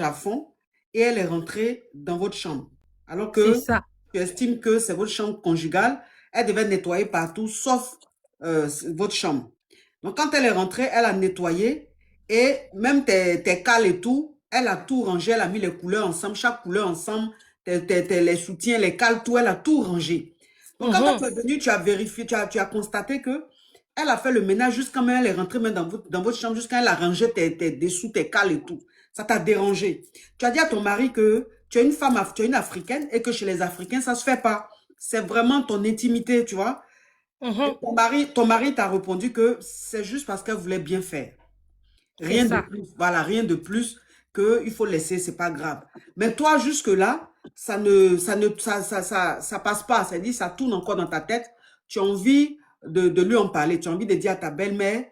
à fond et elle est rentrée dans votre chambre. Alors C'est que ça. tu estimes que c'est votre chambre conjugale, elle devait nettoyer partout sauf votre chambre. Donc quand elle est rentrée, elle a nettoyé et même tes cales et tout, elle a tout rangé, elle a mis les couleurs ensemble, chaque couleur ensemble, les soutiens, les cales, tout, elle a tout rangé. Donc quand toi, tu Mhm. es venu, tu as vérifié, tu as constaté que elle a fait le ménage jusqu'à même elle est rentrée même dans votre chambre, jusqu'à elle a rangé tes dessous, tes cales et tout. Ça t'a dérangé. Tu as dit à ton mari que tu es une femme, tu es une africaine et que chez les Africains, ça se fait pas. C'est vraiment ton intimité, tu vois. Et Mhm. ton mari t'a répondu que c'est juste parce qu'elle voulait bien faire. C'est Rien de ça. plus. Voilà, rien de plus que il faut laisser, c'est pas grave. Mais toi, jusque-là, ça passe pas. Ça dit, ça tourne encore dans ta tête. Tu as envie de lui en parler. Tu as envie de dire à ta belle-mère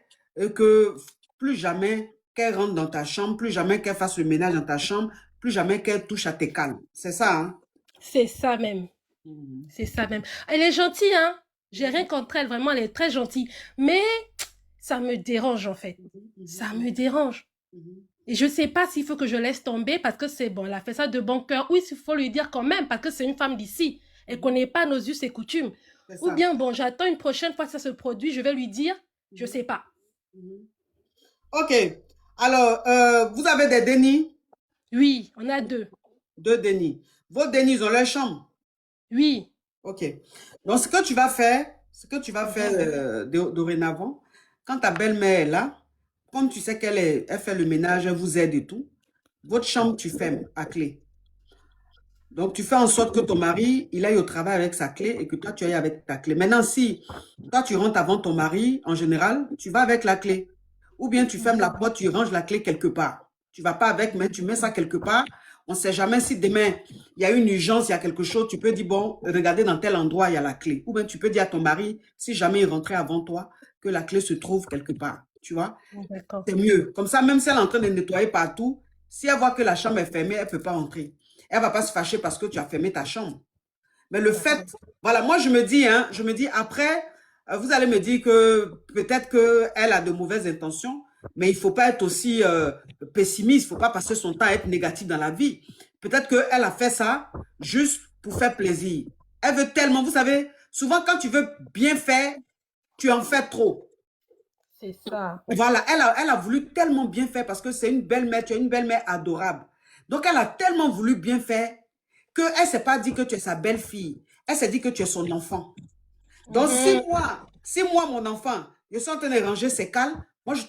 que plus jamais qu'elle rentre dans ta chambre, plus jamais qu'elle fasse le ménage dans ta chambre, plus jamais qu'elle touche à tes cannes. C'est ça, hein? C'est ça même. Mhm. C'est ça même. Elle est gentille, hein. J'ai rien contre elle, vraiment, elle est très gentille. Mais ça me dérange, en fait. Mhm, Ça mhm, me dérange. mhm. Et je sais pas s'il faut que je laisse tomber parce que c'est bon, elle a fait ça de bon cœur. Oui, il faut lui dire quand même parce que c'est une femme d'ici. Elle Mhm. connaît pas nos us et coutumes. C'est Ou ça. bien, bon, j'attends une prochaine fois que ça se produit, je vais lui dire, je Mhm, sais pas. mhm. OK. Alors, vous avez des dénis? Oui, on a deux. Deux dénis. Vos dénis, ils ont leur chambre. Oui. OK. Donc, ce que tu vas faire Mhm. dorénavant, quand ta belle-mère est là, comme tu sais elle fait le ménage, elle vous aide et tout, votre chambre, tu fermes à clé. Donc, tu fais en sorte que ton mari, il aille au travail avec sa clé et que toi, tu ailles avec ta clé. Maintenant, si toi, tu rentres avant ton mari, en général, tu vas avec la clé. Ou bien tu fermes la Mhm. porte, tu ranges la clé quelque part. Tu vas pas avec, mais tu mets ça quelque part. On ne sait jamais si demain, il y a une urgence, il y a quelque chose, tu peux dire, bon, regardez dans tel endroit, il y a la clé. Ou bien tu peux dire à ton mari, si jamais il rentrait avant toi, que la clé se trouve quelque part. Tu vois? D'accord. C'est mieux. Comme ça, même si elle est en train de nettoyer partout, si elle voit que la chambre est fermée, elle ne peut pas entrer. Elle ne va pas se fâcher parce que tu as fermé ta chambre. Mais le fait, D'accord. voilà, moi je me dis après, vous allez me dire que peut-être qu'elle a de mauvaises intentions, mais il ne faut pas être aussi pessimiste, il ne faut pas passer son temps à être négatif dans la vie. Peut-être qu'elle a fait ça juste pour faire plaisir. Elle veut tellement, vous savez, souvent quand tu veux bien faire, tu en fais trop. C'est ça. Voilà, elle a voulu tellement bien faire parce que c'est une belle-mère, tu es une belle-mère adorable. Donc, elle a tellement voulu bien faire qu'elle ne s'est pas dit que tu es sa belle-fille. Elle s'est dit que tu es son enfant. Donc, si Mhm. moi, si moi, mon enfant, je suis en train de ranger ses cales, moi, je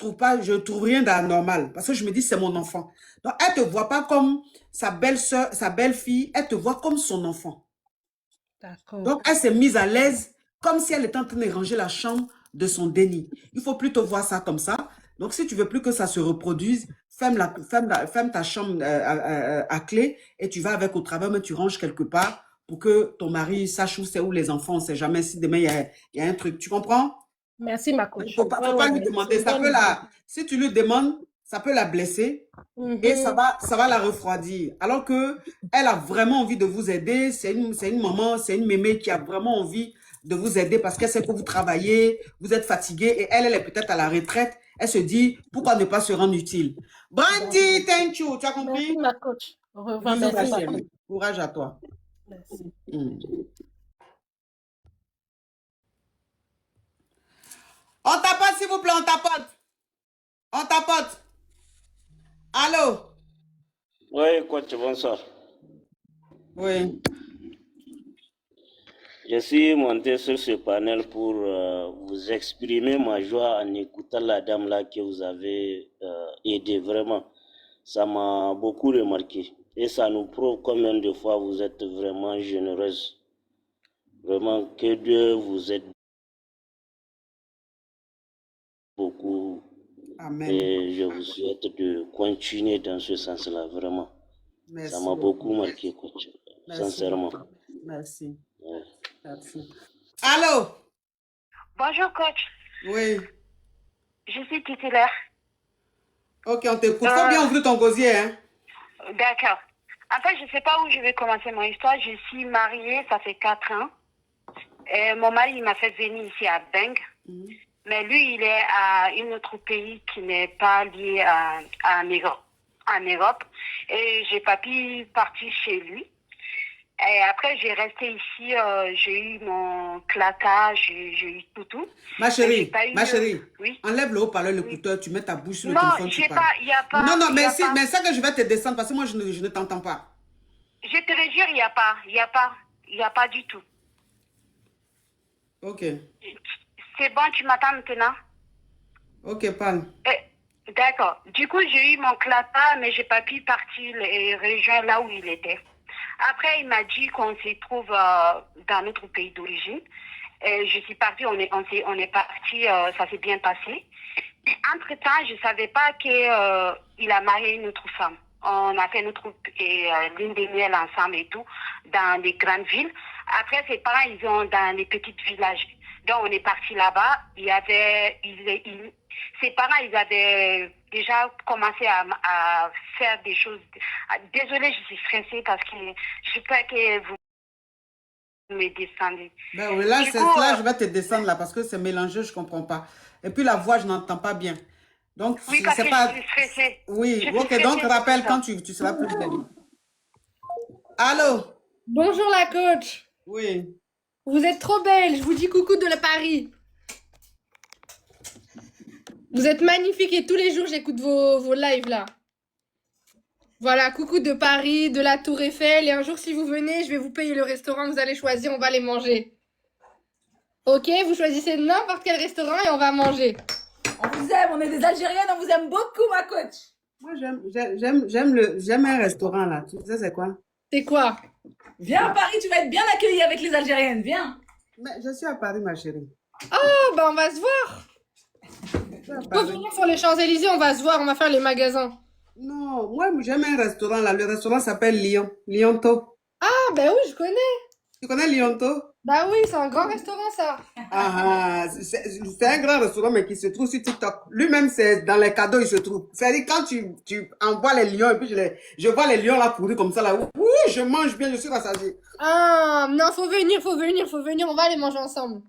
trouve rien d'anormal parce que je me dis, c'est mon enfant. Donc, elle ne te voit pas comme sa belle-sœur, sa belle-fille, elle te voit comme son enfant. D'accord. Donc, elle s'est mise à l'aise comme si elle était en train de ranger la chambre de son déni. Il faut plutôt voir ça comme ça. Donc, si tu veux plus que ça se reproduise, ferme ta chambre à clé et tu vas avec au travail, mais tu ranges quelque part pour que ton mari sache où c'est, où les enfants. On ne sait jamais si demain il y a un truc. Tu comprends? Merci, ma Il ne coach. faut pas, Ouais, faut ouais, pas lui ouais. C'est demander. une bonne idée. Si tu lui demandes, ça peut la blesser et ça Mhm. va, ça va la refroidir. Alors que elle a vraiment envie de vous aider. C'est une maman, c'est une mémé qui a vraiment envie de vous aider parce qu'elle sait que vous travaillez, vous êtes fatigué et elle est peut-être à la retraite. Elle se dit, pourquoi ne pas se rendre utile? D'accord. Brandy, thank you. Tu as Merci, compris? ma coach. Au revoir. Bisous, ma Merci, ma coach. chérie. Courage à toi. Merci. Hmm. On tapote, s'il vous plaît, on tapote. On tapote. Allô? Oui, coach, bonsoir. Oui. Je suis monté sur ce panel pour vous exprimer ma joie en écoutant la dame là que vous avez aidé. Vraiment, ça m'a beaucoup remarqué. Et ça nous prouve combien de fois vous êtes vraiment généreuse. Vraiment, que Dieu vous aide beaucoup. Amen. Et je vous souhaite de continuer dans ce sens-là, vraiment. Ça Merci m'a beaucoup beaucoup. marqué, coach. Merci Sincèrement. beaucoup. Merci. Ouais. Merci. Allô? Bonjour coach, Oui. je suis titulaire. Ok, on t'écoute. Faut bien ouvrir ton gosier, hein? D'accord. En fait, je ne sais pas où je vais commencer mon histoire. Je suis mariée, ça fait 4 ans. Et mon mari il m'a fait venir ici à Beng. Mais lui, il est à un autre pays qui n'est pas lié à un migrant. en Europe et j'ai pas pu partir chez lui. Et après, j'ai resté ici, j'ai eu mon claquage, j'ai eu tout. Ma Mais j'ai chérie, pas eu, ma chérie, oui. enlève le haut-parleur, l'écouteur, tu mets ta bouche sur le Non, téléphone, tu j'ai parles. pas, il n'y a pas. Non, non, y mais, a si, pas. mais ça que je vais te descendre parce que moi, je ne t'entends pas. Je te le jure, il n'y a pas, il n'y a pas du tout. Ok, C'est bon, tu m'attends maintenant? ok, parle. D'accord. Du coup, j'ai eu mon clapin, mais j'ai pas pu partir et rejoindre là où il était. Après, il m'a dit qu'on se trouve dans notre pays d'origine. Et je suis partie, on est parti, ça s'est bien passé. Entre-temps, je savais pas que il a marié une autre femme. On a fait notre lune de miel ensemble et tout, dans les grandes villes. Après, ses parents, ils ont dans les petits villages. Donc, on est parti là-bas. Il y avait, ses parents, ils avaient déjà commencé à faire des choses. Désolée, je suis stressée parce que je sais que vous me descendez. Ben oui, là, Du coup, là, je vais te descendre là parce que c'est mélangé, je comprends pas. Et puis la voix, je n'entends pas bien. Donc, oui, parce c'est que pas... je suis stressée. Oui, Je suis ok, stressée, donc c'est rappelle pour quand ça. tu seras plus belle. Allô? Bonjour la coach. Oui. Vous êtes trop belle. Je vous dis coucou de la Paris. Vous êtes magnifique et tous les jours j'écoute vos lives là. Voilà, coucou de Paris, de la Tour Eiffel. Et un jour si vous venez, je vais vous payer le restaurant. Vous allez choisir, on va les manger. Ok, vous choisissez n'importe quel restaurant et on va manger. On vous aime, on est des Algériennes, on vous aime beaucoup, ma coach. Moi, j'aime un restaurant là. Tu sais c'est quoi? C'est quoi? Viens à Paris, tu vas être bien accueillie avec les Algériennes, viens. Mais je suis à Paris, ma chérie. Oh, bah on va se voir. Je suis à Faut Paris. venir sur les Champs-Élysées, on va se voir, on va faire les magasins. Non, moi, j'aime un restaurant là. Le restaurant s'appelle Lyon. Lyonto. Ah, bah oui, je connais. Tu connais Lyonto? Bah oui, c'est un grand restaurant ça. Ah, c'est un grand restaurant, mais qui se trouve sur TikTok. Lui-même, c'est dans les cadeaux, il se trouve. C'est-à-dire, quand tu envoies les lions, et puis je vois les lions là pourris comme ça, là. Ouh, je mange bien, je suis rassasié. Ah, non, faut venir, on va aller manger ensemble.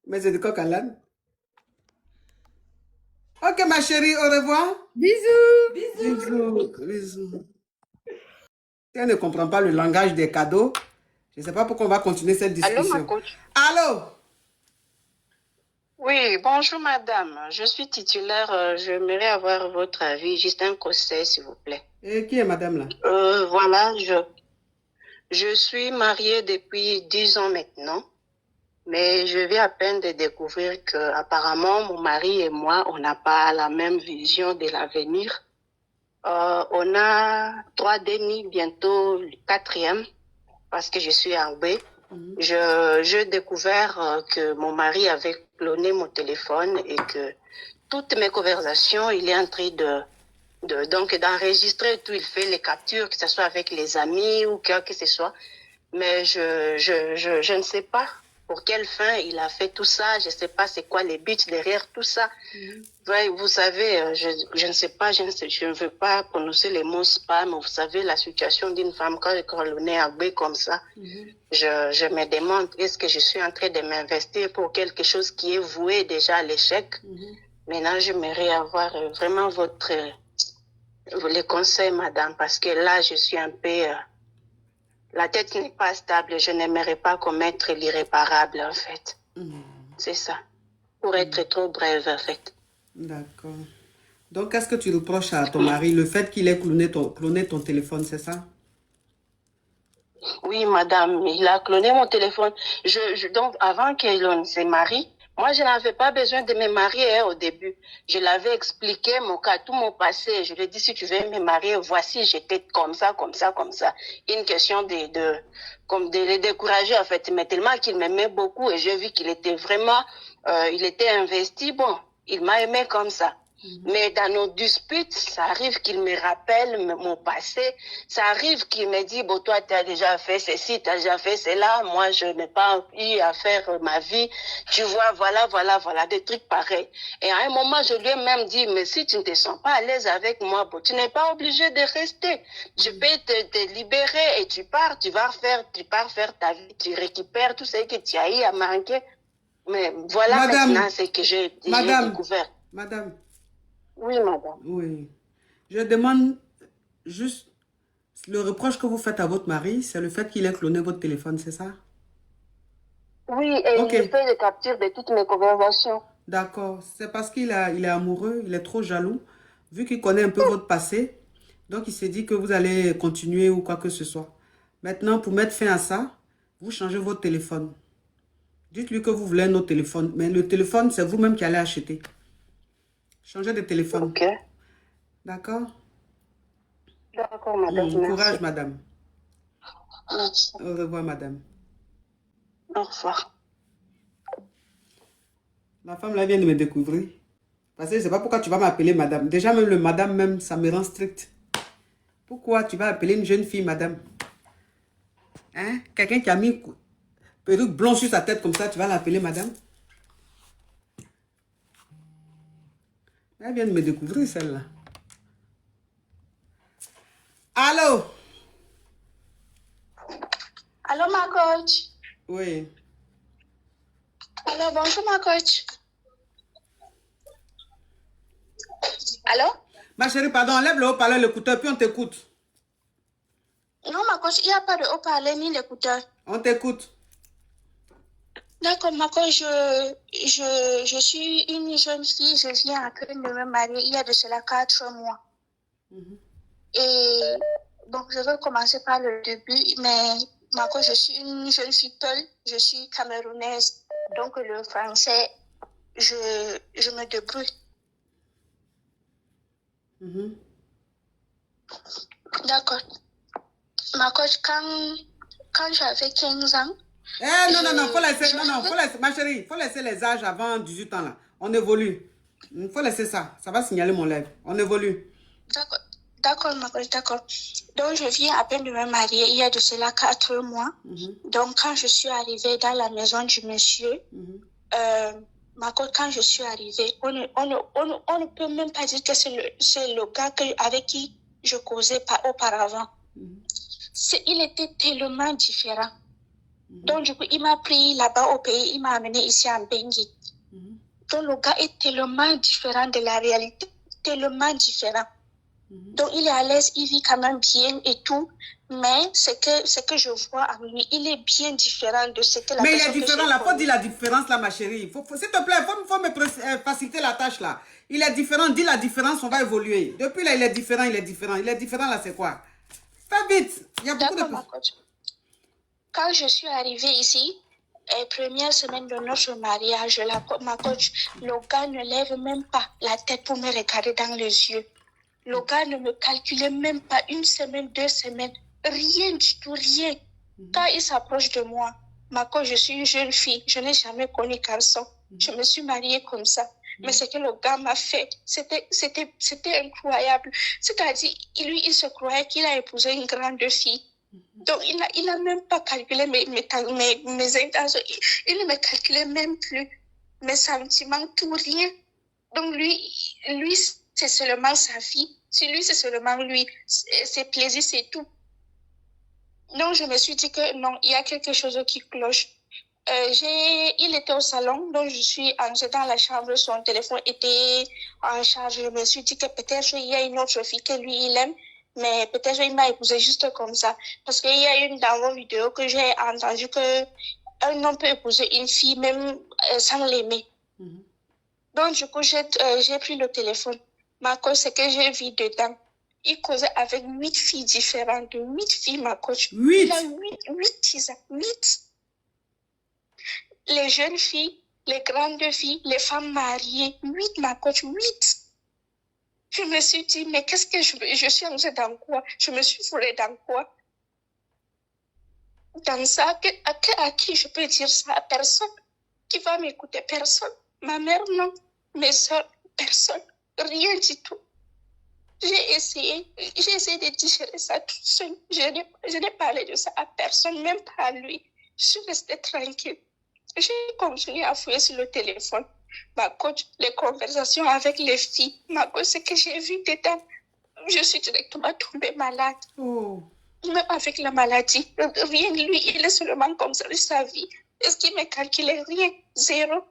Mais c'est de coq à l'âne. Ok, ma chérie, au revoir. Bisous. Bisous. Bisous. Si elle ne comprend pas le langage des cadeaux, je ne sais pas pourquoi on va continuer cette discussion. Allô, ma coach? Allô? Oui, bonjour madame. Je suis titulaire. J'aimerais avoir votre avis. Juste un conseil, s'il vous plaît. Et qui est madame là? Voilà, je suis mariée depuis 10 ans maintenant. Mais je viens à peine de découvrir que apparemment mon mari et moi, on n'a pas la même vision de l'avenir. On a 3 dénis, bientôt le 4e, parce que je suis en B. J'ai découvert que mon mari avait cloné mon téléphone et que toutes mes conversations, il est en train donc d'enregistrer tout. Il fait les captures, que ce soit avec les amis ou quoi que ce soit. Mais je ne sais pas pour quelle fin il a fait tout ça. Je ne sais pas c'est quoi les buts derrière tout ça. Ouais, vous savez, je ne sais pas, je ne veux pas prononcer les mots spam, mais vous savez la situation d'une femme quand on est à comme ça. Je me demande, est-ce que je suis en train de m'investir pour quelque chose qui est voué déjà à l'échec? Maintenant, j'aimerais avoir vraiment les conseils, madame, parce que là, je suis un peu... la tête n'est pas stable. Je n'aimerais pas commettre l'irréparable, en fait. C'est ça. Pour être trop brève, en fait. D'accord. Donc, qu'est-ce que tu reproches à ton mari? Le fait qu'il ait cloné ton téléphone, c'est ça? Oui, madame, il a cloné mon téléphone. Donc, avant qu'il se marie, moi, je n'avais pas besoin de me marier au début. Je l'avais expliqué mon cas, tout mon passé. Je lui ai dit, si tu veux me marier, voici, j'étais comme ça, comme ça, comme ça. Une question de le décourager, en fait. Mais tellement qu'il m'aimait beaucoup et j'ai vu qu'il était vraiment, il était investi. Bon, il m'a aimé comme ça. Mais dans nos disputes, ça arrive qu'il me rappelle mon passé. Ça arrive qu'il me dit, bon, toi, tu as déjà fait ceci, tu as déjà fait cela. Moi, je n'ai pas eu à faire ma vie. Tu vois, voilà, des trucs pareils. Et à un moment, je lui ai même dit, mais si tu ne te sens pas à l'aise avec moi, bon, tu n'es pas obligé de rester. Je peux te libérer et tu pars faire ta vie. Tu récupères tout ce que tu as eu à manquer. Mais voilà Madame, maintenant ce que j'ai découvert. Madame, Oui, madame. Oui. Je demande juste, le reproche que vous faites à votre mari, c'est le fait qu'il ait cloné votre téléphone, c'est ça? Oui, et Ok, il fait des captures de toutes mes conversations. d'accord. C'est parce il est amoureux, il est trop jaloux, vu qu'il connaît un peu votre passé. Donc, il s'est dit que vous allez continuer ou quoi que ce soit. Maintenant, pour mettre fin à ça, vous changez votre téléphone. Dites-lui que vous voulez un autre téléphone. Mais le téléphone, c'est vous-même qui allez acheter. Changez de téléphone. Ok. D'accord? D'accord, madame. Merci. Courage, madame. Merci. Au revoir, madame. Au revoir. La femme là vient de me découvrir. Parce que je ne sais pas pourquoi tu vas m'appeler madame. Déjà, même le madame, même, ça me rend strict. Pourquoi tu vas appeler une jeune fille madame? Hein? Quelqu'un qui a mis une perruque blonde sur sa tête comme ça, tu vas l'appeler madame? Elle vient de me découvrir, celle-là. Allô? Allô, ma coach. Oui. Allô, bonjour, ma coach. Allô? Ma chérie, pardon, enlève le haut-parleur, l'écouteur, puis on t'écoute. Non, ma coach, il n'y a pas de haut-parleur ni d'écouteur. On t'écoute. D'accord, ma coach, je suis une jeune fille, je viens à peine de me marier il y a de cela 4 mois. Et donc, je veux commencer par le début, mais ma coach, je suis une jeune fille seule, je suis camerounaise, donc le français, je me débrouille. D'accord. Ma coach, quand j'avais 15 ans... Faut laisser, ma chérie, faut laisser les âges avant 18 ans là. On évolue. Il faut laisser ça. Ça va signaler mon lèvre. On évolue. D'accord, ma coach, d'accord. Donc, je viens à peine de me marier il y a de cela 4 mois. Donc, quand je suis arrivée dans la maison du monsieur, ma coach, quand je suis arrivée, on ne peut même pas dire que c'est le gars avec qui je causais auparavant. Il était tellement différent. Donc, du coup, il m'a pris là-bas au pays, il m'a amené ici en Bengui. Donc, le gars est tellement différent de la réalité, tellement différent. Donc, il est à l'aise, il vit quand même bien et tout, mais ce que je vois à lui, il est bien différent de ce que la personne... Mais il est différent, là, faut dire la différence là, ma chérie. S'il te plaît, faut me faciliter la tâche là. Il est différent, dis la différence, on va évoluer. Depuis là, il est différent. Il est différent là, c'est quoi? Fais vite, il y a beaucoup de... Quand je suis arrivée ici, première semaine de notre mariage, ma coach, le gars ne lève même pas la tête pour me regarder dans les yeux. Le gars ne me calculait même pas 1 semaine, 2 semaines, rien du tout, rien. Quand il s'approche de moi, ma coach, je suis une jeune fille, je n'ai jamais connu garçon. Je me suis mariée comme ça. Mais ce que le gars m'a fait, c'était incroyable. C'est-à-dire, lui, il se croyait qu'il a épousé une grande fille. Donc, il n'a même pas calculé mes intentions. Il ne me calculait même plus mes sentiments, tout, rien. Donc, lui c'est seulement sa vie. Si lui, c'est seulement lui, ses plaisirs, c'est tout. Donc, je me suis dit que non, il y a quelque chose qui cloche. Il était au salon, donc je suis entrée dans la chambre, son téléphone était en charge. Je me suis dit que peut-être il y a une autre fille que lui, il aime. Mais peut-être il m'a épousé juste comme ça. Parce qu'il y a une dans vos vidéos que j'ai entendu qu'un homme peut épouser une fille même sans l'aimer. Donc, du coup, j'ai pris le téléphone. Ma coach, ce que j'ai vu dedans, il causait avec 8 filles différentes. 8 filles, ma coach. 8? Il a 8. Les jeunes filles, les grandes filles, les femmes mariées. 8, ma coach, 8. Je me suis dit, mais qu'est-ce que je suis entrée dans quoi? Je me suis foulée dans quoi? Dans ça, à qui je peux dire ça? À personne. Qui va m'écouter? Personne. Ma mère, non. Mes soeurs, personne. Rien du tout. J'ai essayé de digérer ça toute seule. Je n'ai parlé de ça à personne, même pas à lui. Je suis restée tranquille. J'ai continué à fouiller sur le téléphone. Ma coach, les conversations avec les filles, ma coach, ce que j'ai vu dedans, je suis directement tombée malade. Même avec la maladie, rien, lui, il est seulement comme ça de sa vie. Est-ce qu'il me calculait? Rien, 0.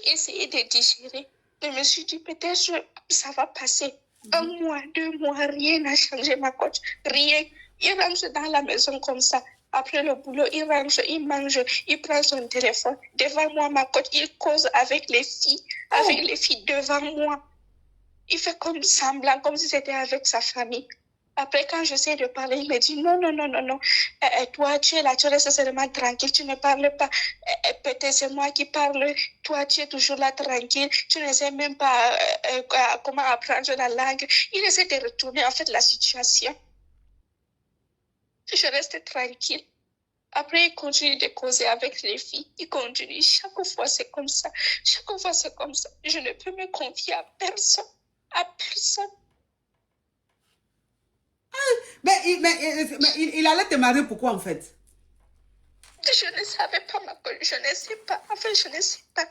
J'ai essayé de digérer. Je me suis dit, peut-être ça va passer. 1 mois, 2 mois, rien n'a changé, ma coach. Rien. Il rentre dans la maison comme ça. Après le boulot, il rentre, il mange, il prend son téléphone. Devant moi, ma coach, il cause avec les filles devant moi. Il fait comme semblant, comme si c'était avec sa famille. Après, quand j'essaie de parler, il me dit non. Toi, tu es là, tu restes seulement tranquille, tu ne parles pas. Peut-être c'est moi qui parle. Toi, tu es toujours là tranquille. Tu ne sais même pas comment apprendre la langue. Il essaie de retourner en fait la situation. Je reste tranquille. Après, il continue de causer avec les filles. Il continue. Chaque fois, c'est comme ça. Chaque fois, c'est comme ça. Je ne peux me confier à personne. À personne. Mais il allait te marier pourquoi en fait? Je ne savais pas, ma coach. Je ne sais pas. En fait, je ne sais pas.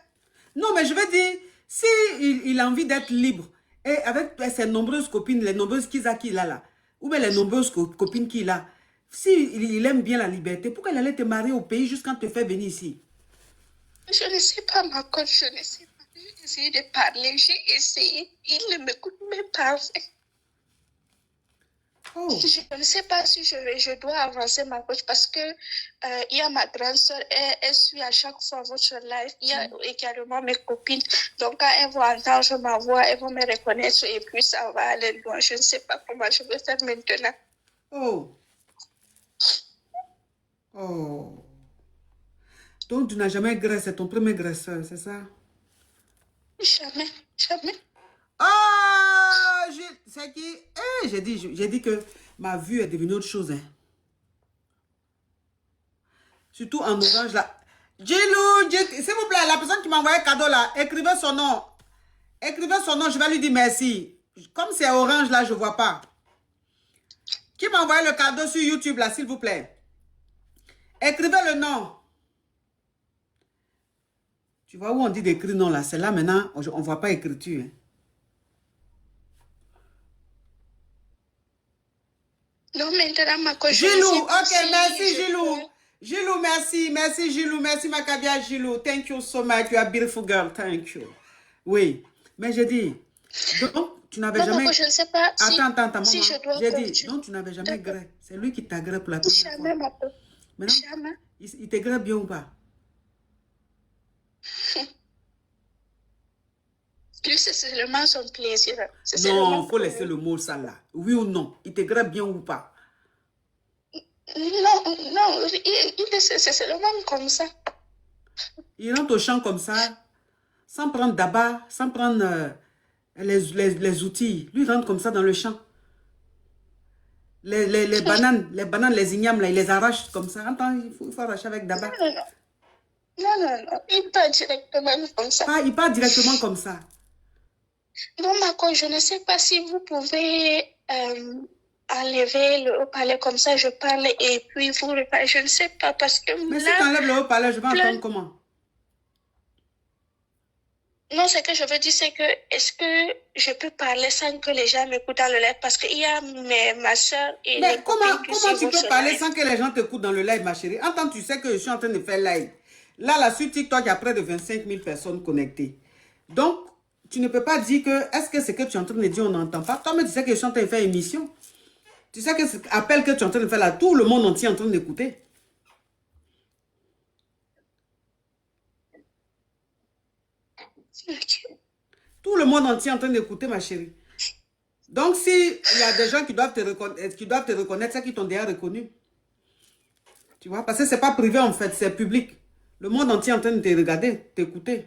Non, mais je veux dire, si il a envie d'être libre, et avec ses nombreuses copines, les nombreuses qu'il a là, ou bien les nombreuses copines qu'il a, si il aime bien la liberté, pourquoi il allait te marier au pays juste quand te fait venir ici? Je ne sais pas, ma coach. Je ne sais pas. J'ai essayé de parler. J'ai essayé. Il ne m'écoute même pas, en fait. Oh. Je ne sais pas si je dois avancer, ma coach, parce que il y a ma grande soeur, elle suit à chaque fois votre live. Il y a également mes copines. Donc, quand elles vont entendre ma voix, elles vont me reconnaître et puis ça va aller loin. Je ne sais pas comment je vais faire maintenant. Oh. Oh. Donc, tu n'as jamais graissé, c'est ton premier graisseur, c'est ça? Jamais, jamais. Ah, c'est qui? J'ai dit que ma vue est devenue autre chose. Hein. Surtout en orange là. Gilou, s'il vous plaît, la personne qui m'a envoyé un cadeau là, écrivez son nom. Écrivez son nom, je vais lui dire merci. Comme c'est orange là, je ne vois pas. Qui m'a envoyé le cadeau sur YouTube là, s'il vous plaît? Écrivez le nom. Tu vois où on dit d'écrire non là? C'est là maintenant, on ne voit pas écriture. Hein. Non, maintenant, ma coach. Gilou, ok, merci Gilou. Gilou, merci Gilou, merci Macabia Gilou. Thank you so much, you are a beautiful girl, thank you. Oui, mais j'ai dit, donc tu n'avais jamais... Je ne sais pas Attends, maman, si je dois... J'ai dit, donc tu n'avais jamais grès. C'est lui qui t'a grès pour la première jamais, fois. ma coach. Maintenant, jamais. Il te grès bien ou pas? Lui, c'est seulement son plaisir. Non, il faut laisser le mot ça là. Oui ou non? Il te grès bien ou pas? Non, c'est seulement comme ça. Il rentre au champ comme ça, sans prendre d'abat, sans prendre les outils. Lui, il rentre comme ça dans le champ. Les bananes, les ignames, là, il les arrache comme ça. Attends, il faut arracher avec d'abat. Non, il part directement comme ça. Il part directement comme ça. Non, ma coach, je ne sais pas si vous pouvez enlever le haut-parleur comme ça, je parle et puis vous reparlez. Je ne sais pas parce que mais là, si tu enlèves le haut-parleur, je vais entendre comment? Non, ce que je veux dire, c'est que est-ce que je peux parler sans que les gens m'écoutent dans le live? Parce qu'il y a ma soeur et mais les comment copines tu peux parler sans que les gens t'écoutent dans le live, ma chérie? Entends, tu sais que je suis en train de faire live. Là, sur TikTok, il y a près de 25 000 personnes connectées. Donc, tu ne peux pas dire que, est-ce que ce que tu es en train de dire, on n'entend pas? Toi, mais tu sais que je suis en train de faire émission. Tu sais que cet appel que tu es en train de faire là, tout le monde entier est en train d'écouter. Tout le monde entier est en train d'écouter, ma chérie. Donc, s'il y a des gens qui doivent te reconnaître, c'est qu'ils t'ont déjà reconnu. Tu vois, parce que ce n'est pas privé en fait, c'est public. Le monde entier est en train de te regarder, t'écouter.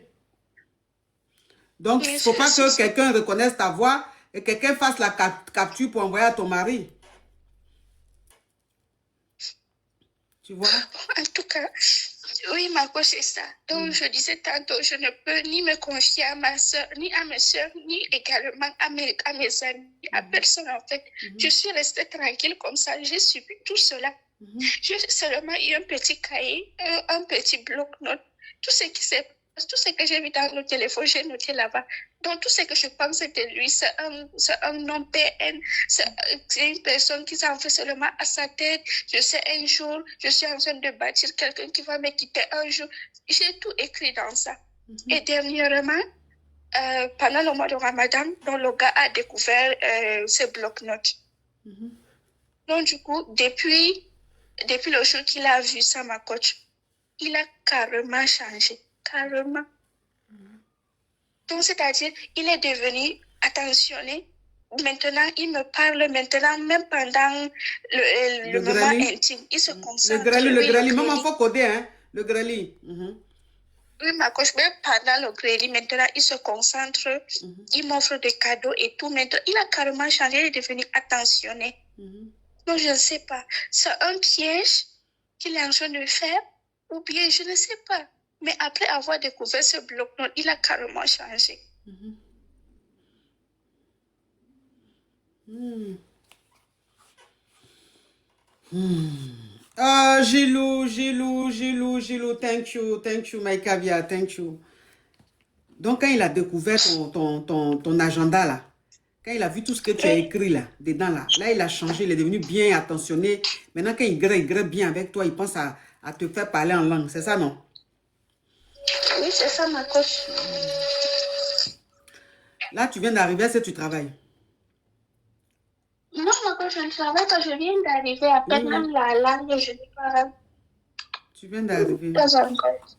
Donc, il ne faut pas que quelqu'un reconnaisse ta voix et quelqu'un fasse la capture pour envoyer à ton mari. Tu vois? En tout cas, oui, ma coach, c'est ça. Donc, je disais tantôt, je ne peux ni me confier à ma soeur, ni à mes soeurs, ni également à mes amis, à personne en fait. Je suis restée tranquille comme ça. J'ai subi tout cela. J'ai seulement eu un petit cahier, un petit bloc-notes. Tout ce qui s'est passé, tout ce que j'ai vu dans le téléphone, j'ai noté là-bas. Donc, tout ce que je pense de lui, c'est un nom PN. C'est une personne qui s'en fait seulement à sa tête. Je sais, un jour, je suis en train de bâtir quelqu'un qui va me quitter un jour. J'ai tout écrit dans ça. Et dernièrement, pendant le mois de Ramadan, donc le gars a découvert ce bloc-notes. Donc, du coup, depuis le jour qu'il a vu ça, ma coach, il a carrément changé. Carrément. Donc, c'est-à-dire, il est devenu attentionné. Maintenant, il me parle maintenant, même pendant le moment intime. Il se concentre. Le greli. Maman, il faut coder, hein. Le greli. Oui, ma coach, même pendant le greli, maintenant, il se concentre. Il m'offre des cadeaux et tout. Maintenant, il a carrément changé. Il est devenu attentionné. Donc, je ne sais pas. C'est un piège qu'il est en train de faire ou bien je ne sais pas. Mais après avoir découvert ce bloc-notes, il a carrément changé. Gilou, thank you, my caviar, thank you. Donc, quand il a découvert ton agenda, là, quand il a vu tout ce que tu as écrit, là, dedans, là, il a changé, il est devenu bien attentionné. Maintenant, quand il grille bien avec toi, il pense à te faire parler en langue, c'est ça, non? Oui, c'est ça, ma coach. Là, tu viens d'arriver, est-ce que tu travailles? Non, ma coach, je ne travaille pas, je viens d'arriver. À peine même la langue, je ne parle. Tu viens d'arriver. Pas encore.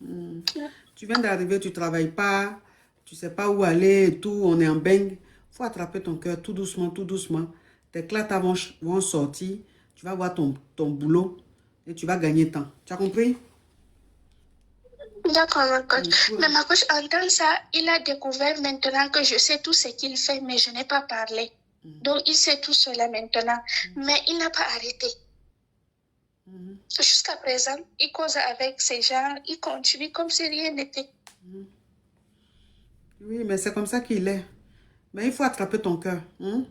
Tu viens d'arriver, tu ne travailles pas, tu ne sais pas où aller et tout, on est en bang. Il faut attraper ton cœur tout doucement, tout doucement. Tes clatas vont sortir, tu vas voir ton boulot et tu vas gagner temps. Tu as compris? D'accord, ma coach. Mais ma coach, en tant que ça, il a découvert maintenant que je sais tout ce qu'il fait, mais je n'ai pas parlé. Donc, il sait tout cela maintenant. Mais il n'a pas arrêté. Jusqu'à présent, il cause avec ces gens, il continue comme si rien n'était. Oui, mais c'est comme ça qu'il est. Mais il faut attraper ton cœur. Il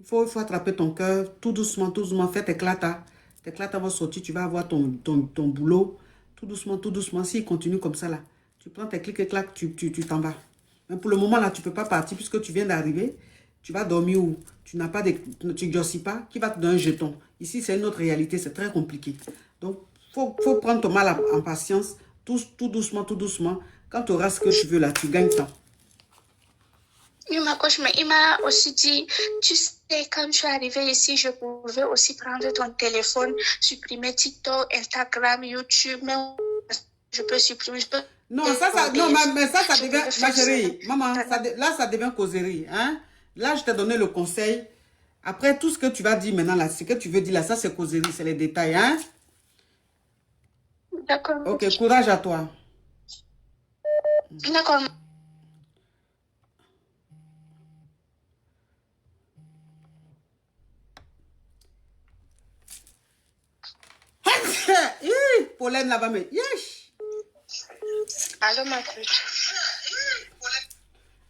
faut attraper ton cœur tout doucement, fais tes clatas. Tes clatas vont sortir, tu vas avoir ton boulot. Tout doucement. S'il continue comme ça, là, tu prends tes clics et claques, tu t'en vas. Mais pour le moment, là, tu ne peux pas partir puisque tu viens d'arriver. Tu vas dormir où? Tu n'as pas tu ne grossis pas. Qui va te donner un jeton? Ici, c'est une autre réalité. C'est très compliqué. Donc, faut prendre ton mal en patience. Tout doucement. Quand tu auras ce que tu veux, là, tu gagnes temps. Oui, ma coach, mais il m'a aussi dit, tu sais, quand je suis arrivée ici, je pouvais aussi prendre ton téléphone, supprimer TikTok, Instagram, YouTube, mais je peux supprimer, Non, mais ça devient, ma chérie, maman, là, ça devient causerie, hein. Là, je t'ai donné le conseil. Après, tout ce que tu vas dire maintenant, là, ce que tu veux dire là, ça, c'est causerie, c'est les détails, hein. D'accord. Ok, courage à toi. D'accord. Pauline là-bas, mais Allô, ma coach.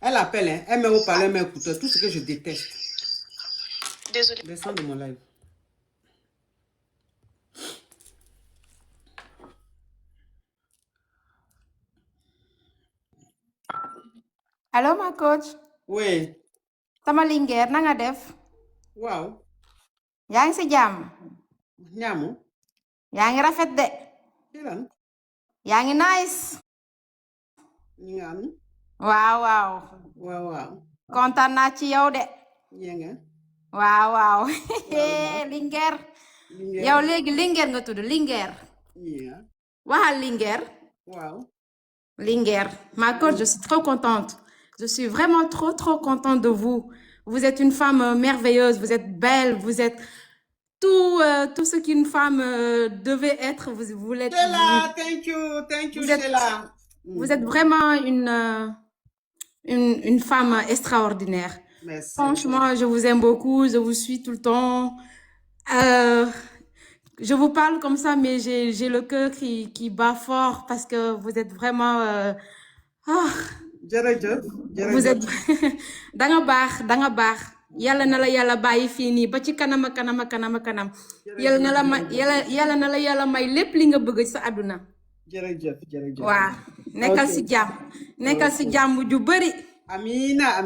Elle appelle, hein. Elle met au palais, elle met écouteur. Tout ce que je déteste. Désolée. Descends de mon live. Allô, ma coach. Oui. Sama lingeer na nga def. Waaw. Yaa ngi si jàmm. Ñaamu. Yaa ngi rafet de. Lan. Yaa ngi nice. Ñaan. Waaw. Kontaan naa ci yow de. Ñenga. Waaw. Lingeer. Yow léegi lingeer nga tudd lingeer. Yeah. Waxal lingeer. Waaw. Lingeer. Ma coach, je suis trop contente. Je suis vraiment trop contente de vous. Vous êtes une femme merveilleuse, vous êtes belle, vous êtes tout ce qu'une femme devait être. Vous l'êtes. Sheila, thank you, Sheila. Vous êtes vraiment une femme extraordinaire. Merci. Franchement, je vous aime beaucoup, je vous suis tout le temps. Je vous parle comme ça, mais j'ai le cœur qui bat fort parce que vous êtes vraiment... Vous êtes... Danga baax. Yalla na la yalla bàyyi fii nii ba ci kanam. Yalla na la yalla may lépp li nga bëgg ci sa àdduna. Jërëjëf. Waaw. Nekkal si jàmm ju bari. Amina.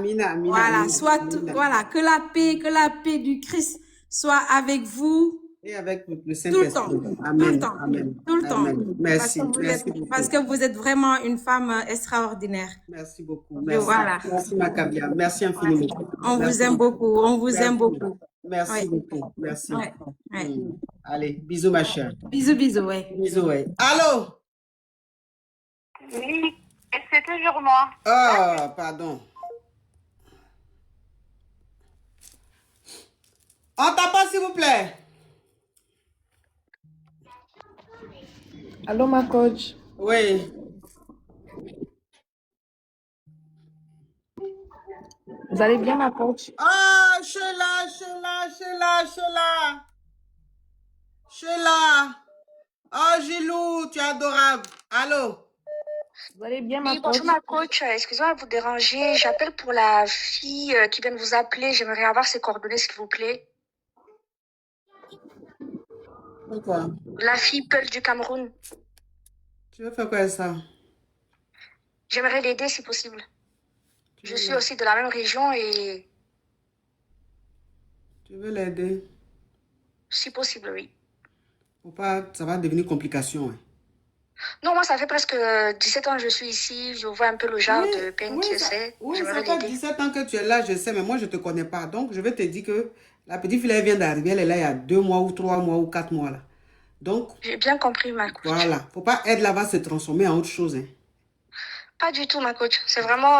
Voilà, que la paix du Christ soit avec vous Et avec le Tout le Saint-Esprit. temps. Tout le Amen. temps. Amen. Tout le temps. Amen. Merci. Merci Parce beaucoup. que vous êtes vraiment une femme extraordinaire. Merci beaucoup. Et Merci. voilà. Merci, Macabia. Merci Ouais. infiniment. On vous Merci. aime beaucoup. On vous aime Merci. beaucoup. Merci Ouais. beaucoup. Merci. Ouais. Ouais. Allez, bisous, ma chère. Bisous, bisous, ouais. Bisous, ouais. Allô? Oui, c'est toujours moi. Ah, pardon. On t'appelle, s'il vous plaît. Allô, ma coach. Oui. Vous allez bien, ma coach? Ah, Sheila. Oh, Gilou, tu es adorable. Allô? Vous allez bien, ma Oui, coach? bonjour ma coach. Excusez-moi de vous déranger. J'appelle pour la fille qui vient de vous appeler. J'aimerais avoir ses coordonnées, s'il vous plaît. Pourquoi? La fille Peul du Cameroun. Tu veux faire quoi avec ça? J'aimerais l'aider si possible. Tu Je veux suis l'aider? aussi de la même région et Tu veux l'aider? si possible, oui. Faut pas, ça va devenir complication. Hein. Non, moi, ça fait presque 17 ans que je suis ici. Je vois un peu le genre de peine que c'est. Oui, ça J'aimerais fait l'aider. 17 ans que tu es là, je sais, mais moi, je ne te connais pas. Donc, je vais te dire que la petite fille, elle vient d'arriver, elle est là il y a 2 mois ou 3 mois ou 4 mois. Là. Donc, J'ai bien compris, ma coach. voilà. Faut pas être là, va se transformer en autre chose. Hein. Pas du tout, ma coach. C'est vraiment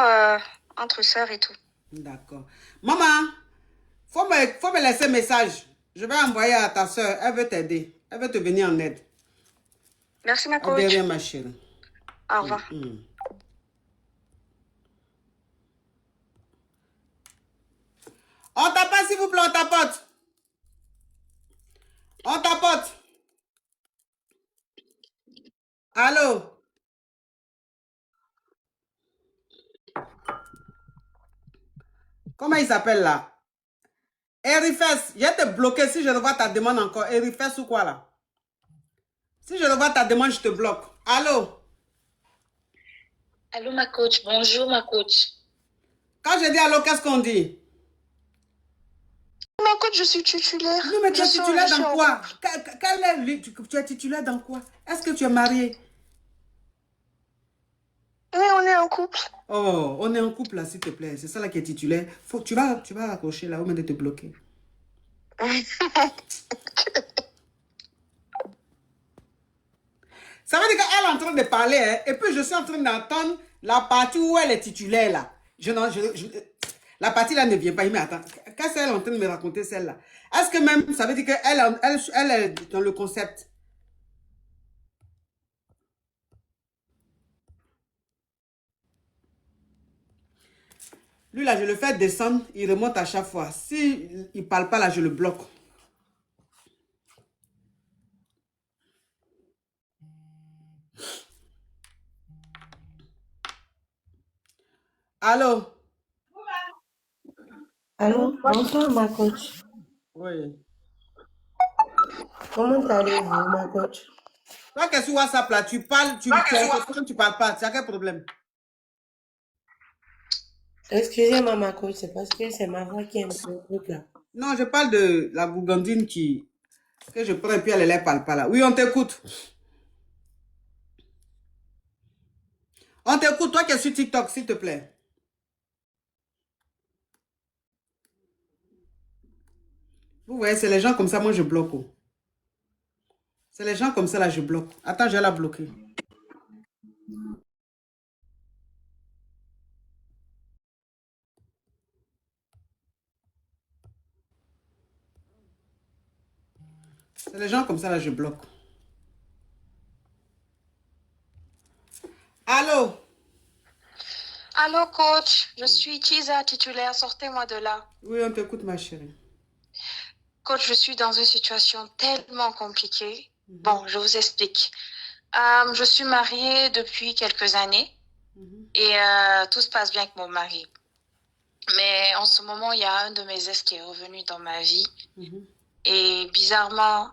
entre sœurs et tout. D'accord. Maman, faut me laisser un message. Je vais envoyer à ta soeur. Elle veut t'aider. Elle veut te venir en aide. Merci, ma Elle coach. derrière ma chérie. Au revoir. On tapote, s'il vous plaît, on tapote. On tapote. Allô? Comment il s'appelle là? Erifes, je vais te bloquer si je revois ta demande encore. Erifes ou quoi là? Si je revois ta demande, je te bloque. Allô? Allô, ma coach. Bonjour, ma coach. Quand je dis allô, qu'est-ce qu'on dit? Ma coach, je suis titulaire. Oui, mais tu Je es suis- titulaire je suis dans en quoi? couple. Tu es titulaire dans quoi? Est-ce que tu es marié? Oui, on est en couple. Oh, on est en couple là, s'il te plaît. C'est ça là qui est titulaire. Tu vas raccrocher là, au lieu de te bloquer. Ça veut dire qu'elle est en train de parler, hein, et puis je suis en train d'entendre la partie où elle est titulaire là. La partie là ne vient pas. Mais attends, qu'est-ce qu'elle est en train de me raconter celle-là? Est-ce que même, ça veut dire qu'elle est dans le concept? Lui là, je le fais descendre, il remonte à chaque fois. Si il ne parle pas là, je le bloque. Allô? Allô, bonsoir ma coach. Oui. Comment allez-vous ma coach? Toi qui es sur WhatsApp là, tu parles, tu parles pas. Tu as quel problème? Excusez-moi ma coach, c'est parce que c'est ma voix qui est un peu truc là. Non, je parle de la gougandine que je prends et puis elle ne parle pas là. Oui, on t'écoute. On t'écoute, toi qui es sur TikTok, s'il te plaît. Vous voyez, c'est les gens comme ça, moi je bloque. Oh. C'est les gens comme ça là, je bloque. Attends, je vais la bloquer. C'est les gens comme ça là, je bloque. Allô? Allô, coach. Je suis Chiza, titulaire. Sortez-moi de là. Oui, on t'écoute, ma chérie. Coach, je suis dans une situation tellement compliquée. Bon, je vous explique. Je suis mariée depuis quelques années et tout se passe bien avec mon mari. Mais en ce moment, il y a un de mes ex qui est revenu dans ma vie et bizarrement,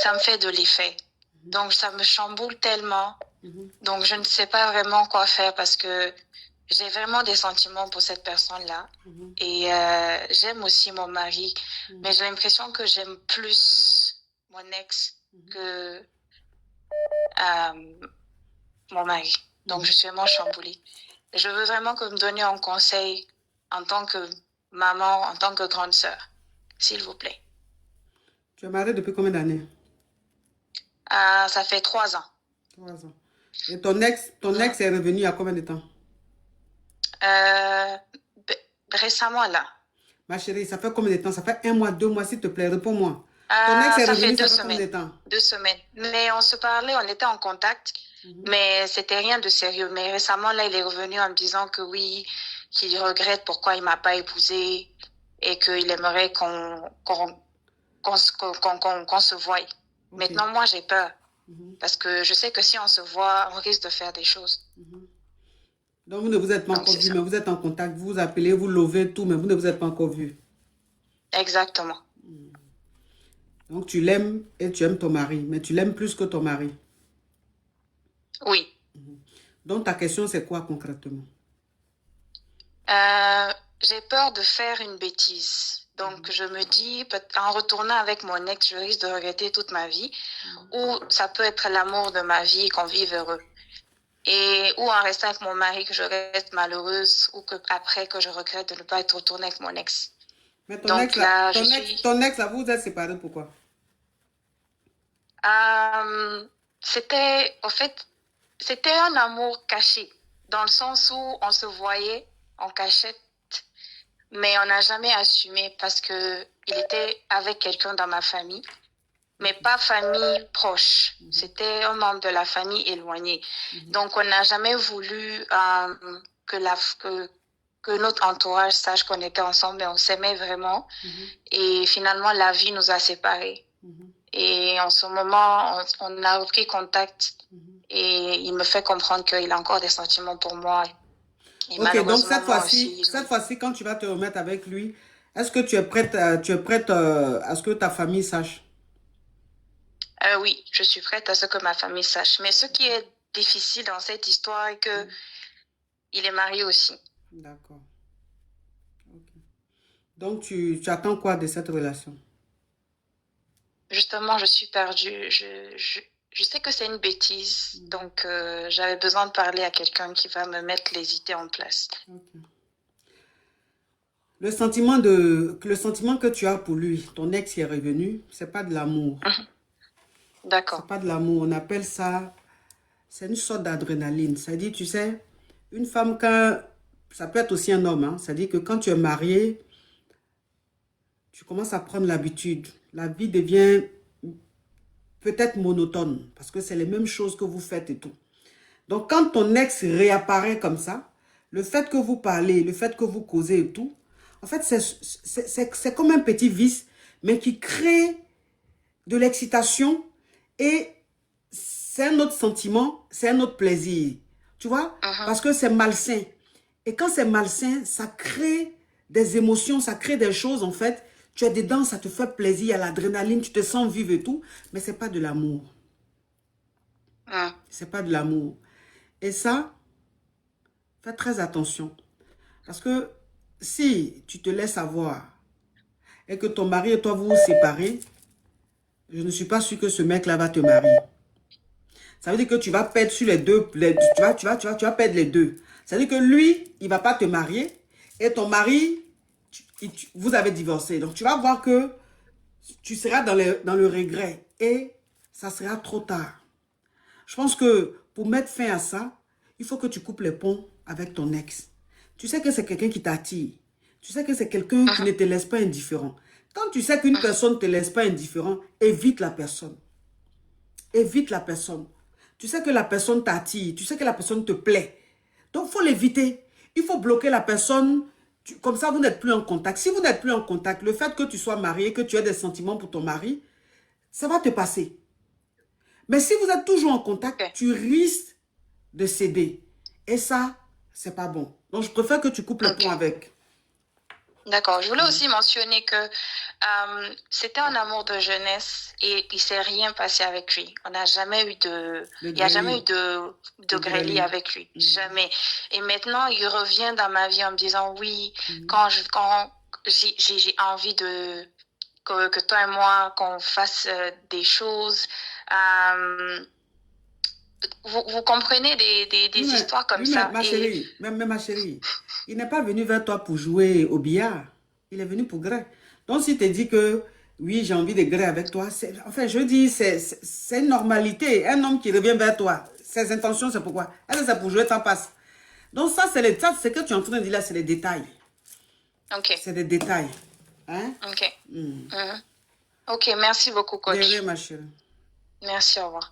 ça me fait de l'effet. Donc, ça me chamboule tellement. Donc, je ne sais pas vraiment quoi faire parce que j'ai vraiment des sentiments pour cette personne-là. Et j'aime aussi mon mari. Mais j'ai l'impression que j'aime plus mon ex que mon mari. Donc, je suis vraiment chamboulée. Je veux vraiment que vous me donniez un conseil en tant que maman, en tant que grande sœur, s'il vous plaît. Tu es mariée depuis combien d'années? Ça fait 3 ans. 3 ans. Et ton ex est revenu il y a combien de temps? Récemment, là. Ma chérie, ça fait combien de temps? Ça fait 1 mois, 2 mois, s'il te plaît, réponds-moi. Ton ex est Ça revenu, fait 2 ça fait combien de semaines. temps? 2 semaines. Mais on se parlait, on était en contact, mais c'était rien de sérieux. Mais récemment, là, il est revenu en me disant que oui, qu'il regrette pourquoi il m'a pas épousée et qu'il aimerait qu'on se voie. Maintenant, moi, j'ai peur. Parce que je sais que si on se voit, on risque de faire des choses. Donc, vous ne vous êtes pas encore vus, mais vous êtes en contact. Vous vous appelez, vous lovez tout, mais vous ne vous êtes pas encore vus. Exactement. Donc, tu l'aimes et tu aimes ton mari, mais tu l'aimes plus que ton mari. Oui. Donc, ta question, c'est quoi concrètement? J'ai peur de faire une bêtise. Donc, je me dis, en retournant avec mon ex, je risque de regretter toute ma vie. Ou ça peut être l'amour de ma vie, qu'on vive heureux. Ou en restant avec mon mari, que je reste malheureuse. Ou que après que je regrette de ne pas être retournée avec mon ex. Mais ton ex, là, vous êtes séparés pourquoi? C'était un amour caché. Dans le sens où on se voyait en cachette. Mais on n'a jamais assumé parce que il était avec quelqu'un dans ma famille, mais pas famille proche. C'était un membre de la famille éloigné. Donc, on n'a jamais voulu que notre entourage sache qu'on était ensemble, mais on s'aimait vraiment. Et finalement, la vie nous a séparés. Et en ce moment, on a repris contact et il me fait comprendre qu'il a encore des sentiments pour moi. Ok, donc cette fois-ci, quand tu vas te remettre avec lui, est-ce que tu es prête à ce que ta famille sache? Oui, je suis prête à ce que ma famille sache. Mais ce qui est difficile dans cette histoire est que il est marié aussi. D'accord. Okay. Donc, tu attends quoi de cette relation? Justement, je suis perdue. Je sais que c'est une bêtise, donc j'avais besoin de parler à quelqu'un qui va me mettre les idées en place. Okay. Le sentiment que tu as pour lui, ton ex qui est revenu, c'est pas de l'amour. D'accord. C'est pas de l'amour, on appelle ça, c'est une sorte d'adrénaline. C'est-à-dire, tu sais, une femme, ça peut être aussi un homme, hein, c'est-à-dire que quand tu es marié, tu commences à prendre l'habitude. La vie devient peut-être monotone, parce que c'est les mêmes choses que vous faites et tout. Donc, quand ton ex réapparaît comme ça, le fait que vous parlez, le fait que vous causez et tout, en fait, c'est comme un petit vice, mais qui crée de l'excitation et c'est un autre sentiment, c'est un autre plaisir. Tu vois? Parce que c'est malsain. Et quand c'est malsain, ça crée des émotions, ça crée des choses, en fait. Tu es dedans, ça te fait plaisir, il y a l'adrénaline, tu te sens vivre et tout, mais c'est pas de l'amour. C'est pas de l'amour. Et ça, fais très attention. Parce que si tu te laisses avoir et que ton mari et toi vous vous séparez, je ne suis pas sûre que ce mec-là va te marier. Ça veut dire que tu vas perdre sur les deux, tu vas perdre les deux. Ça veut dire que lui, il ne va pas te marier et ton mari, vous avez divorcé. Donc tu vas voir que tu seras dans le regret et ça sera trop tard. Je pense que pour mettre fin à ça, il faut que tu coupes les ponts avec ton ex. Tu sais que c'est quelqu'un qui t'attire. Tu sais que c'est quelqu'un qui ne te laisse pas indifférent. Quand tu sais qu'une personne ne te laisse pas indifférent, évite la personne. Évite la personne. Tu sais que la personne t'attire. Tu sais que la personne te plaît. Donc, il faut l'éviter. Il faut bloquer la personne. Comme ça, vous n'êtes plus en contact. Si vous n'êtes plus en contact, le fait que tu sois marié, que tu aies des sentiments pour ton mari, ça va te passer. Mais si vous êtes toujours en contact, tu risques de céder. Et ça, c'est pas bon. Donc, je préfère que tu coupes le pont avec. D'accord. Je voulais aussi mentionner que c'était un amour de jeunesse et il s'est rien passé avec lui. On n'a jamais eu il n'y a jamais eu de grêlis avec lui. Jamais. Et maintenant, il revient dans ma vie en me disant oui, quand j'ai envie que toi et moi, qu'on fasse des choses. Vous comprenez des Oui, histoires comme oui, ça. ma chérie, ma chérie, il n'est pas venu vers toi pour jouer au billard. Il est venu pour gré. Donc, s'il te dit que oui, j'ai envie de gré avec toi, enfin, je dis, c'est une normalité. Un homme qui revient vers toi, ses intentions, c'est pourquoi? Elle, c'est pour jouer, t'en passes. Donc, ça, c'est ce que tu es en train de dire là, c'est les détails. Ok. C'est des détails. Hein? Ok. Ok, merci beaucoup, coach. De rien, ma chérie. Merci, au revoir.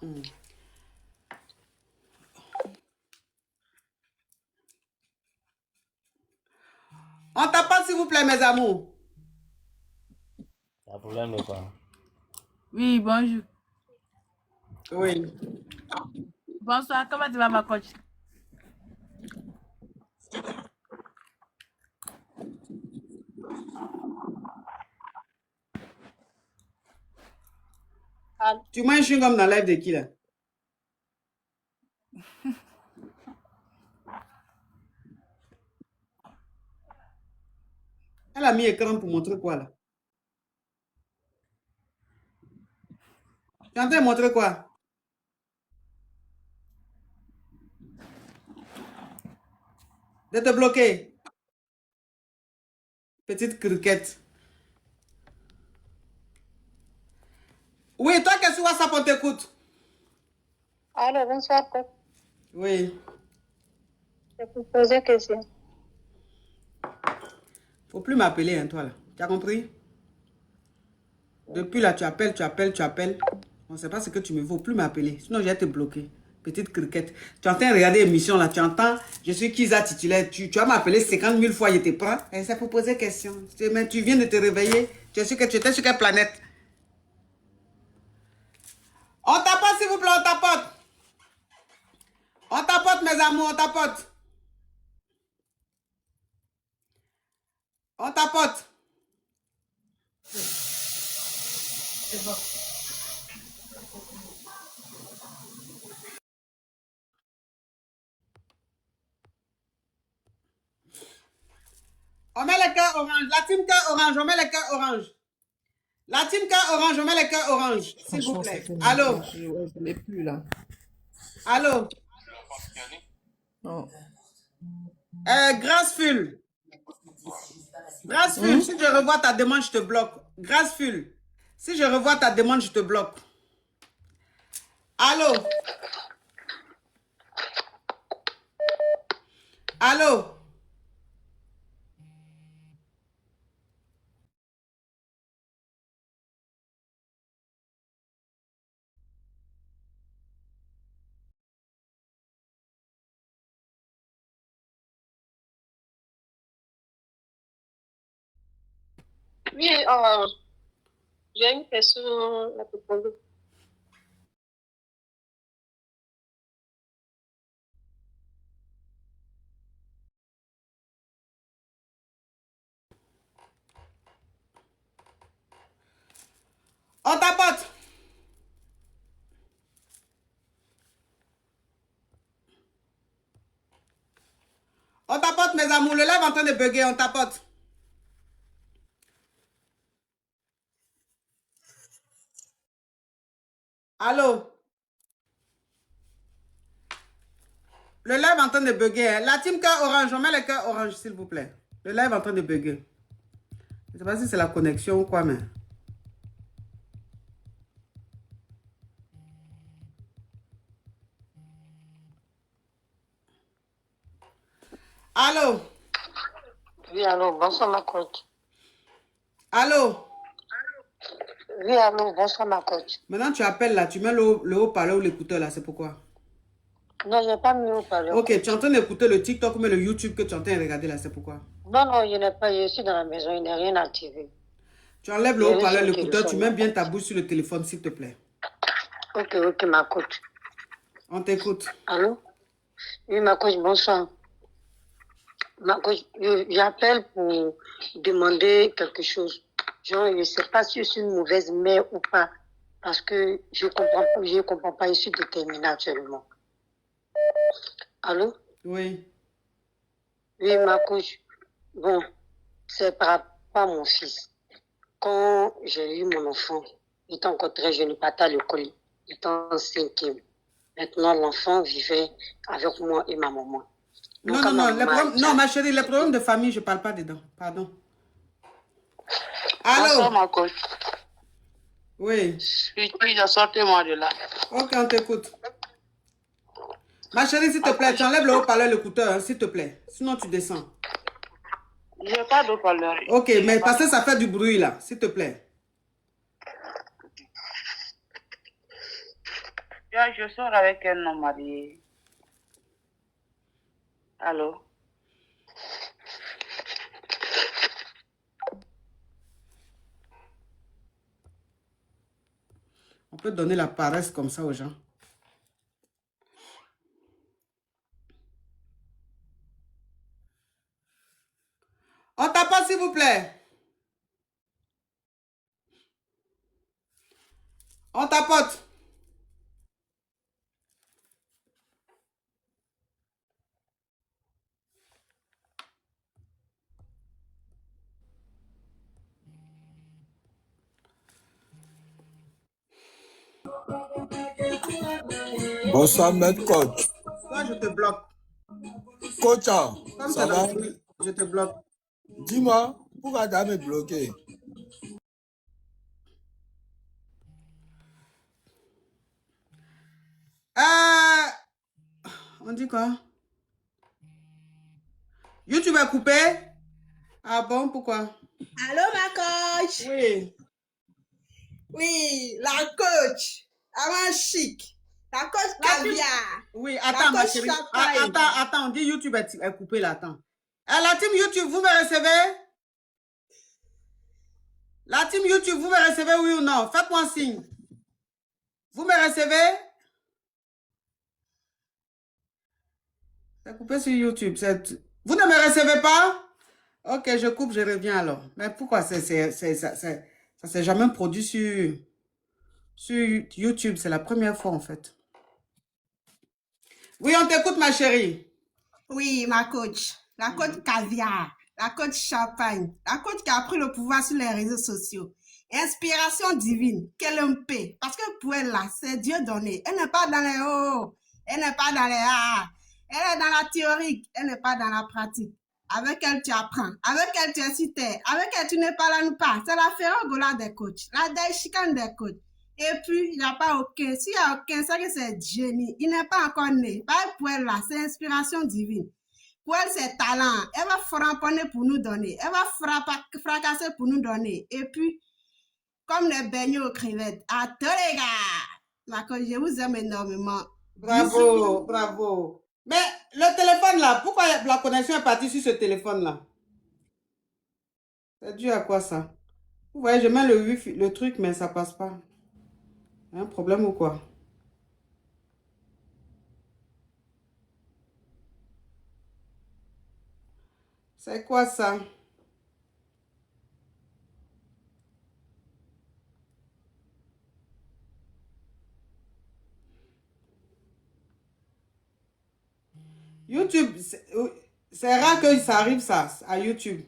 On t'appelle, s'il vous plaît, mes amours. Il y a un problème de quoi? Oui, bonjour. Oui. Bonsoir, comment tu vas, ma coach? Tu manges un chewing-gum dans la live de qui, là? Elle a mis écran pour montrer quoi, là? Tu es en train de montrer quoi? De te bloquer. Petite criquette. Oui, toi, qu'est-ce que WhatsApp, on t'écoute? Alors, bonsoir, coach. Oui. Je peux poser une question. Faut plus m'appeler, hein, toi, là. Tu as compris? Depuis là, tu appelles, tu appelles, tu appelles. On ne sait pas ce que tu me veux. Faut plus m'appeler. Sinon, je vais te bloquer. Petite criquette. Tu entends regarder l'émission, là. Tu entends, je suis Kiza titulaire. Tu vas m'appeler 50 000 fois, je te prends. Et c'est pour poser question. Mais tu viens de te réveiller. Tu étais sur quelle planète? On tapote, s'il vous plaît, on tapote. On tapote, mes amours, on tapote. On tapote. C'est bon. On met les cœurs orange. La team cœur orange, on met les cœurs orange. La team cœur orange, on met les cœurs orange. S'il vous plaît. Allô? Je ne l'ai plus là. Allô? Oh. Graceful. Graceful, si je revois ta demande, je te bloque. Graceful, si je revois ta demande, je te bloque. Allô? Allô? Oui, j'ai une question à te poser. On tapote. On tapote, mes amours. Le live est en train de bugger, on tapote. Allô? Le live est en train de bugger. Hein. La team cœur orange, on met les cœurs orange, s'il vous plaît. Le live est en train de bugger. Je ne sais pas si c'est la connexion ou quoi, mais... Allô? Oui, allô, bonsoir ma coach. Allô? Oui, allô, bonsoir ma coach. Maintenant, tu appelles là, tu mets le haut-parleur ou l'écouteur là, c'est pourquoi? Non, je n'ai pas mis au parler. Ok, tu es en train d'écouter le TikTok ou le YouTube que tu es en train de regarder là, c'est pourquoi? Non, non, je n'ai pas, je suis dans la maison, il n'y a rien activé. Tu enlèves le haut-parleur, l'écouteur, tu mets bien ta bouche sur le téléphone, s'il te plaît. Ok, ok, ma coach. On t'écoute. Allô? Oui, ma coach, bonsoir. J'appelle pour demander quelque chose. Genre, je ne sais pas si je suis une mauvaise mère ou pas. Parce que je ne comprends pas. Je suis déterminée actuellement. Allô? Oui. Oui, ma coach. Bon, c'est par rapport à mon fils. Quand j'ai eu mon enfant, il était encore très jeune, il partait à l'école. Il était en 5e. Maintenant, l'enfant vivait avec moi et ma maman. Donc, Non, ma chérie, les problèmes de famille, je ne parle pas dedans. Pardon. Bonsoir, Allô? ma coach. Oui. Sortez-moi de là. Ok, on t'écoute. Ma chérie, s'il te plaît, tu enlèves le haut-parleur, l'écouteur, hein, s'il te plaît. Sinon, tu descends. Je n'ai pas d'eau-parleur. Ok, mais parce que ça fait du bruit, là, s'il te plaît. Je sors avec un homme marié. Allô? On peut donner la paresse comme ça aux gens. On tape, s'il vous plaît. On tapote. Bonsoir, maître coach. Toi, je te bloque. Coach, Comme ça va? Je te bloque. Dis-moi, pourquoi tu as me bloqué? On dit quoi? YouTube est coupé? Ah bon, pourquoi? Allô, ma coach? Oui. Oui, la coach. Avant chic. La coach caviar. Oui, attends, ma chérie. Attends, on dit YouTube est coupé là, attends. La team YouTube, vous me recevez? La team YouTube, vous me recevez, oui ou non? Faites-moi un signe. Vous me recevez? C'est coupé sur YouTube. Vous ne me recevez pas? Ok, je coupe, je reviens alors. Mais pourquoi ça s'est jamais produit sur YouTube? C'est la première fois en fait. Oui, on t'écoute, ma chérie. Oui, ma coach. La coach caviar. La coach champagne. La coach qui a pris le pouvoir sur les réseaux sociaux. Inspiration divine. Qu'elle aime paix. Parce que pour elle, là, c'est Dieu donné. Elle n'est pas dans les hauts. Elle n'est pas dans les A. Elle est dans la théorie. Elle n'est pas dans la pratique. Avec elle, tu apprends. Avec elle, tu es sur terre. Avec elle, tu n'es pas là, nous pas. C'est la ferrogola des coachs. La chicane des coachs. Et puis, il n'y a pas aucun. S'il n'y a aucun, c'est que c'est génie. Il n'est pas encore né. Pas pour elle, là, c'est inspiration divine. Pour elle, c'est talent. Elle va framponner pour nous donner. Elle va fracasser pour nous donner. Et puis, comme les beignets aux crevettes. À tous les gars. Ma coach, je vous aime énormément. Bravo, bravo. Mais le téléphone là, pourquoi la connexion est partie sur ce téléphone là? C'est dû à quoi ça? Vous voyez, je mets le wifi, le truc, mais ça passe pas. Il y a un problème ou quoi? C'est quoi ça? YouTube, c'est rare que ça arrive ça à YouTube.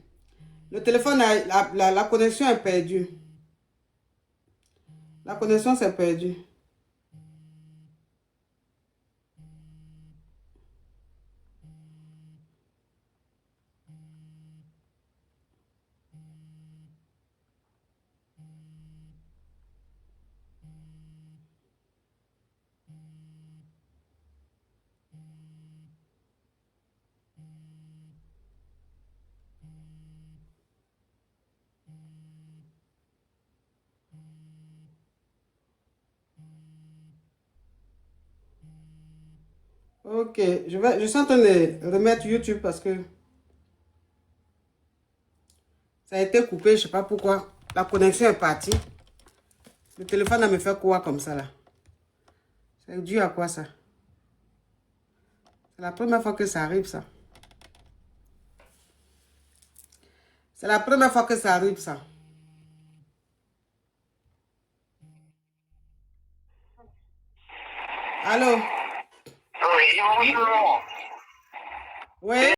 Le téléphone, la connexion est perdue. La connexion s'est perdue. Ok, je suis en train de remettre YouTube parce que ça a été coupé, je sais pas pourquoi. La connexion est partie. Le téléphone a me fait quoi comme ça là? C'est dû à quoi ça? C'est la première fois que ça arrive ça. C'est la première fois que ça arrive, ça. Allô? Oui, bonjour. Oui.